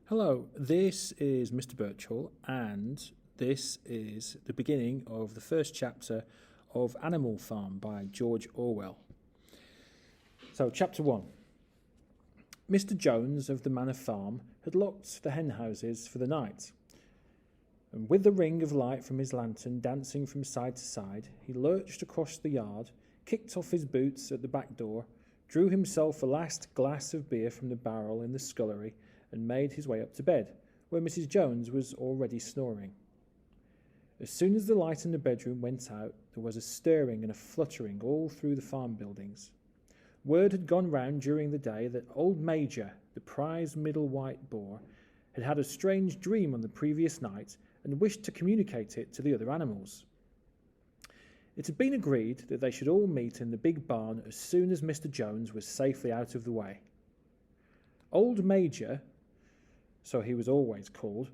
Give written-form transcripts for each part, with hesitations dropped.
Hello, this is Mr Birchall, and this is the beginning of the first chapter of Animal Farm by George Orwell. So, chapter 1. Mr Jones of the Manor Farm had locked the hen houses for the night, and with the ring of light from his lantern dancing from side to side, he lurched across the yard, kicked off his boots at the back door, drew himself a last glass of beer from the barrel in the scullery, and made his way up to bed, where Mrs. Jones was already snoring. As soon as the light in the bedroom went out, there was a stirring and a fluttering all through the farm buildings. Word had gone round during the day that old Major, the prize middle white boar, had had a strange dream on the previous night and wished to communicate it to the other animals. It had been agreed that they should all meet in the big barn as soon as Mr. Jones was safely out of the way. Old Major, so he was always called,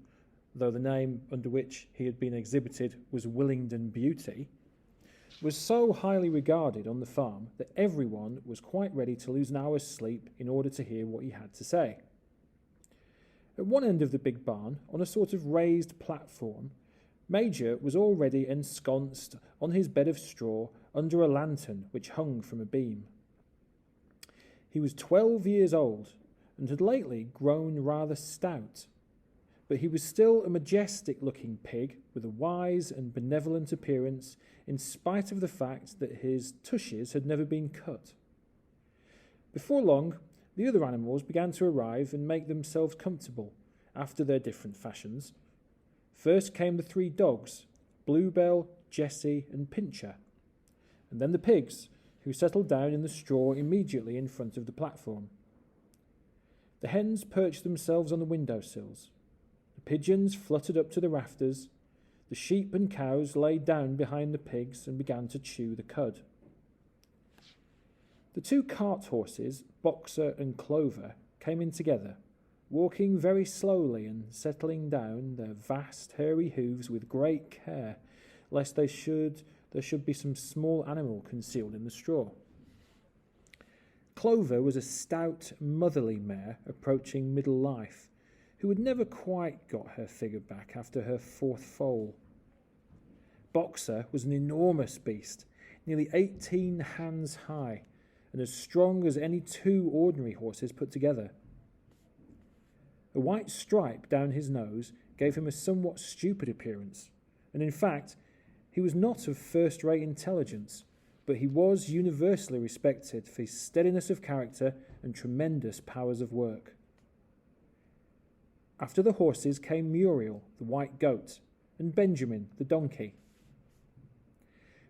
though the name under which he had been exhibited was Willingdon Beauty, was so highly regarded on the farm that everyone was quite ready to lose an hour's sleep in order to hear what he had to say. At one end of the big barn, on a sort of raised platform, Major was already ensconced on his bed of straw under a lantern which hung from a beam. He was 12 years old, and had lately grown rather stout, but he was still a majestic-looking pig with a wise and benevolent appearance, in spite of the fact that his tushes had never been cut. Before long, the other animals began to arrive and make themselves comfortable, after their different fashions. First came the 3 dogs, Bluebell, Jessie, and Pincher, and then the pigs, who settled down in the straw immediately in front of the platform. The hens perched themselves on the windowsills. The pigeons fluttered up to the rafters. The sheep and cows lay down behind the pigs and began to chew the cud. The 2 cart horses, Boxer and Clover, came in together, walking very slowly and settling down their vast hairy hooves with great care, lest there should be some small animal concealed in the straw. Clover was a stout, motherly mare approaching middle life, who had never quite got her figure back after her 4th foal. Boxer was an enormous beast, nearly 18 hands high, and as strong as any 2 ordinary horses put together. A white stripe down his nose gave him a somewhat stupid appearance, and in fact, he was not of first-rate intelligence, but he was universally respected for his steadiness of character and tremendous powers of work. After the horses came Muriel, the white goat, and Benjamin, the donkey.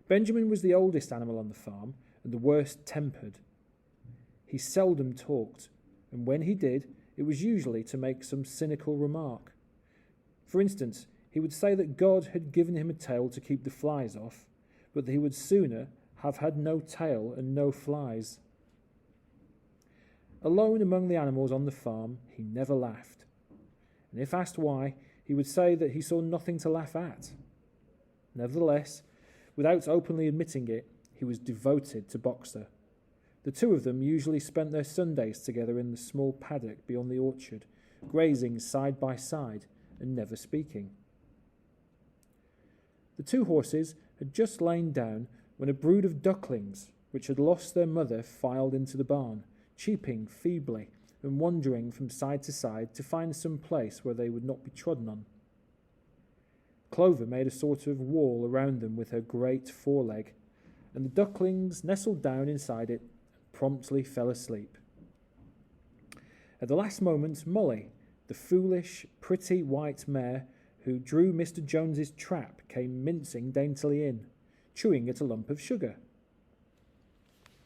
Benjamin was the oldest animal on the farm and the worst tempered. He seldom talked, and when he did, it was usually to make some cynical remark. For instance, he would say that God had given him a tail to keep the flies off, but that he would sooner have had no tail and no flies. Alone among the animals on the farm, he never laughed, and if asked why, he would say that he saw nothing to laugh at. Nevertheless, without openly admitting it, he was devoted to Boxer. The 2 of them usually spent their Sundays together in the small paddock beyond the orchard, grazing side by side and never speaking. The 2 horses had just lain down when a brood of ducklings, which had lost their mother, filed into the barn, cheeping feebly and wandering from side to side to find some place where they would not be trodden on. Clover made a sort of wall around them with her great foreleg, and the ducklings nestled down inside it and promptly fell asleep. At the last moment, Molly, the foolish, pretty white mare who drew Mr. Jones's trap, came mincing daintily in, chewing at a lump of sugar.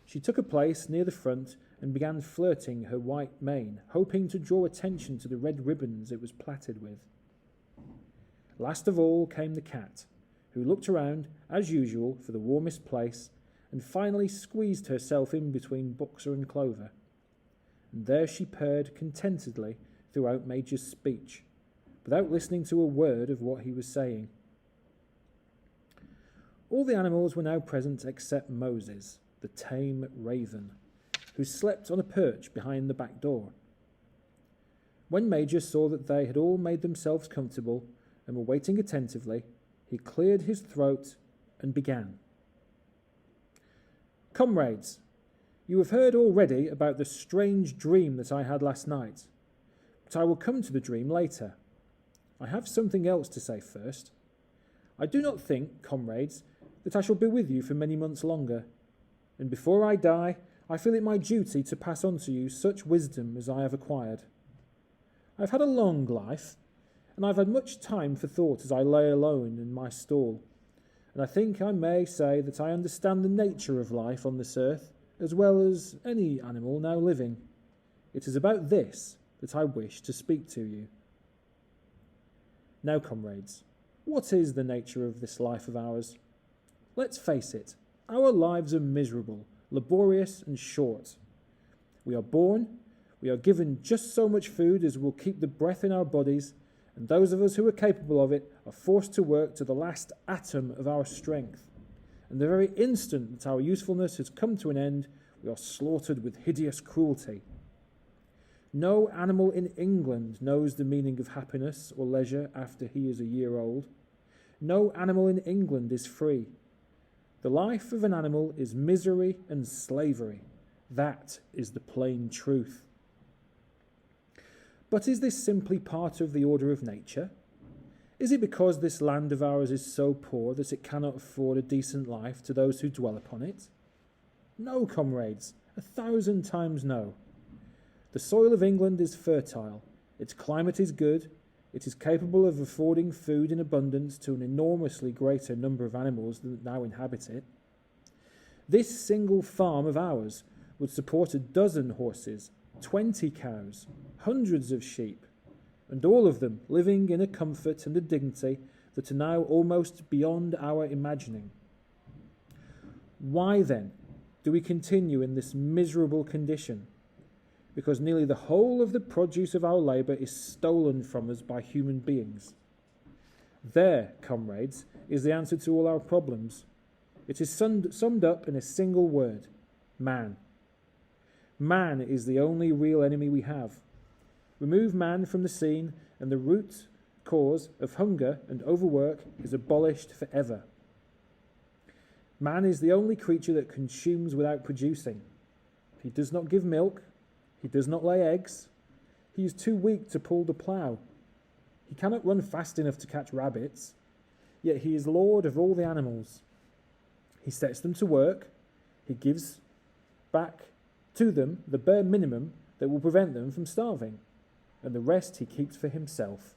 She took a place near the front and began flirting her white mane, hoping to draw attention to the red ribbons it was plaited with. Last of all came the cat, who looked around, as usual, for the warmest place, and finally squeezed herself in between Boxer and Clover. And there she purred contentedly throughout Major's speech, without listening to a word of what he was saying. All the animals were now present except Moses, the tame raven, who slept on a perch behind the back door. When Major saw that they had all made themselves comfortable and were waiting attentively, he cleared his throat and began. Comrades, you have heard already about the strange dream that I had last night, but I will come to the dream later. I have something else to say first. I do not think, comrades, that I shall be with you for many months longer, and before I die, I feel it my duty to pass on to you such wisdom as I have acquired. I've had a long life, and I've had much time for thought as I lay alone in my stall, and I think I may say that I understand the nature of life on this earth as well as any animal now living. It is about this that I wish to speak to you. Now, comrades, what is the nature of this life of ours? Let's face it, our lives are miserable, laborious and short. We are born, we are given just so much food as will keep the breath in our bodies, and those of us who are capable of it are forced to work to the last atom of our strength. And the very instant that our usefulness has come to an end, we are slaughtered with hideous cruelty. No animal in England knows the meaning of happiness or leisure after he is a year old. No animal in England is free. The life of an animal is misery and slavery. That is the plain truth. But is this simply part of the order of nature? Is it because this land of ours is so poor that it cannot afford a decent life to those who dwell upon it? No, comrades, 1,000 times no. The soil of England is fertile, its climate is good, it is capable of affording food in abundance to an enormously greater number of animals that now inhabit it. This single farm of ours would support 12 horses, 20 cows, hundreds of sheep, and all of them living in a comfort and a dignity that are now almost beyond our imagining. Why then do we continue in this miserable condition? Because nearly the whole of the produce of our labour is stolen from us by human beings. There, comrades, is the answer to all our problems. It is summed up in a single word: man. Man is the only real enemy we have. Remove man from the scene, and the root cause of hunger and overwork is abolished forever. Man is the only creature that consumes without producing. He does not give milk. He does not lay eggs. He is too weak to pull the plough. He cannot run fast enough to catch rabbits. Yet he is lord of all the animals. He sets them to work. He gives back to them the bare minimum that will prevent them from starving, and the rest he keeps for himself.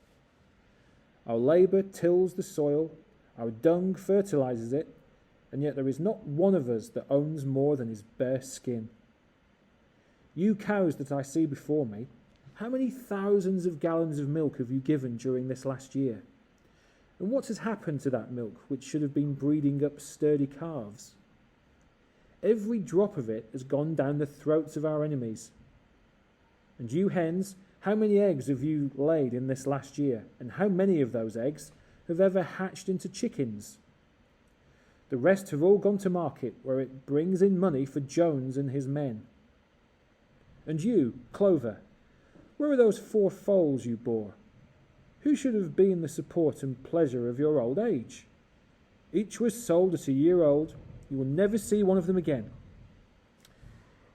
Our labour tills the soil, our dung fertilises it, and yet there is not one of us that owns more than his bare skin. You cows that I see before me, how many thousands of gallons of milk have you given during this last year? And what has happened to that milk which should have been breeding up sturdy calves? Every drop of it has gone down the throats of our enemies. And you hens, how many eggs have you laid in this last year? And how many of those eggs have ever hatched into chickens? The rest have all gone to market, where it brings in money for Jones and his men. And you, Clover, where are those 4 foals you bore? Who should have been the support and pleasure of your old age? Each was sold at a year old. You will never see one of them again.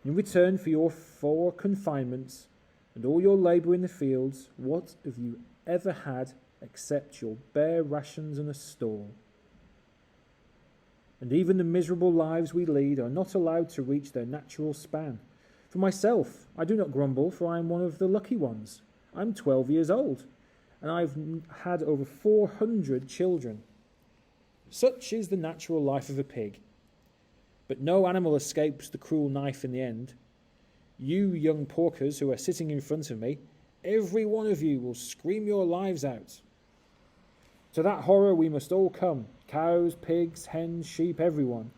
In return for your 4 confinements and all your labour in the fields, what have you ever had except your bare rations and a stall? And even the miserable lives we lead are not allowed to reach their natural span. For myself, I do not grumble, for I am one of the lucky ones. I'm 12 years old, and I've had over 400 children. Such is the natural life of a pig. But no animal escapes the cruel knife in the end. You young porkers who are sitting in front of me, every one of you will scream your lives out. To that horror we must all come, cows, pigs, hens, sheep, everyone.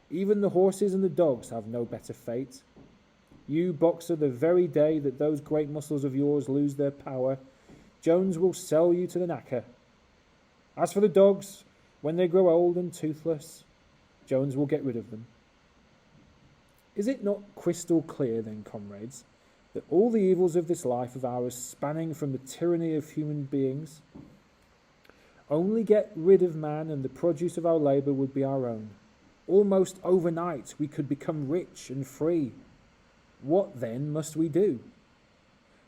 Even the horses and the dogs have no better fate. You, boxer, the very day that those great muscles of yours lose their power, Jones will sell you to the knacker. As for the dogs, when they grow old and toothless, Jones will get rid of them. Is it not crystal clear then, comrades, that all the evils of this life of ours, spanning from the tyranny of human beings, only get rid of man and the produce of our labour would be our own. Almost overnight we could become rich and free. What then must we do?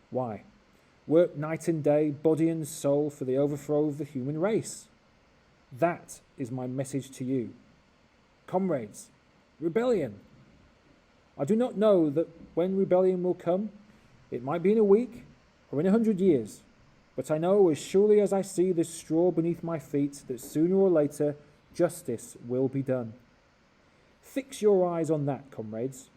Why, work night and day, body and soul, for the overthrow of the human race. That is my message to you. Comrades, rebellion. I do not know that when rebellion will come. It might be in a week or in 100 years, but I know as surely as I see this straw beneath my feet that sooner or later justice will be done. Fix your eyes on that, comrades,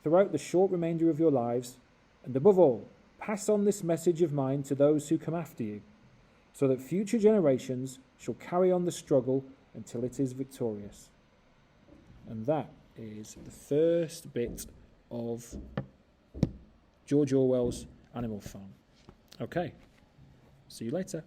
throughout the short remainder of your lives, and above all, pass on this message of mine to those who come after you, so that future generations shall carry on the struggle until it is victorious. And that is the first bit of George Orwell's Animal Farm. Okay, see you later.